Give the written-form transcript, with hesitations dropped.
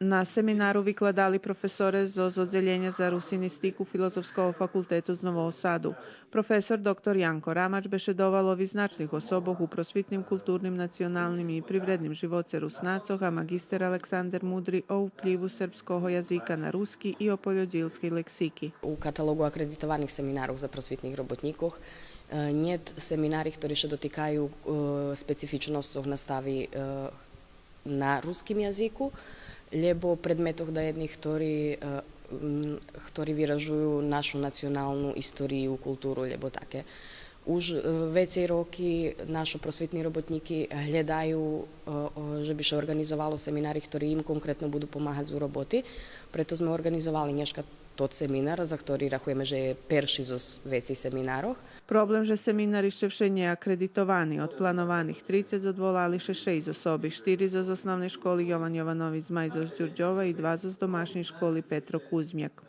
Na semináru vykladali profesore zo oddelenia za rusinistiku Filozofského fakultetu z Nového Sadu. Profesor dr. Janko Ramač bešedoval o vyznačných osoboch u prosvitnim, kulturnim, nacionalnim i privrednim živote Rusnacoh, a magister Aleksandar Mudri o vplivu srpskog jazika na ruski i o poljođilskej leksiki. U katalogu akreditovanih seminarov za prosvitných robotníkoch niet seminári, ktorí sa dotýkajú specifičnosťou nastavy na ruskim jaziku, lebo predmetoch dajedných, ktorí vyražujú našu nacionálnu históriu, kultúru, lebo také. Už vecej roky naši prosvitní robotníky hľadajú, že by sa organizovalo seminári, ktorí im konkrétno budú pomáhať z roboty. Preto sme organizovali dneska tot seminár, za ktorý rachujeme, že je perší zo vecí seminároch. Problem, že seminár ešte vše neakreditovaný. Od plánovaných 30 odvolali še 6 osoby, 4 zo osnovnej školy Jovan Jovanović Zmaj zo Đurđova i 2 zo domašnej školy Petro Kuzmjak.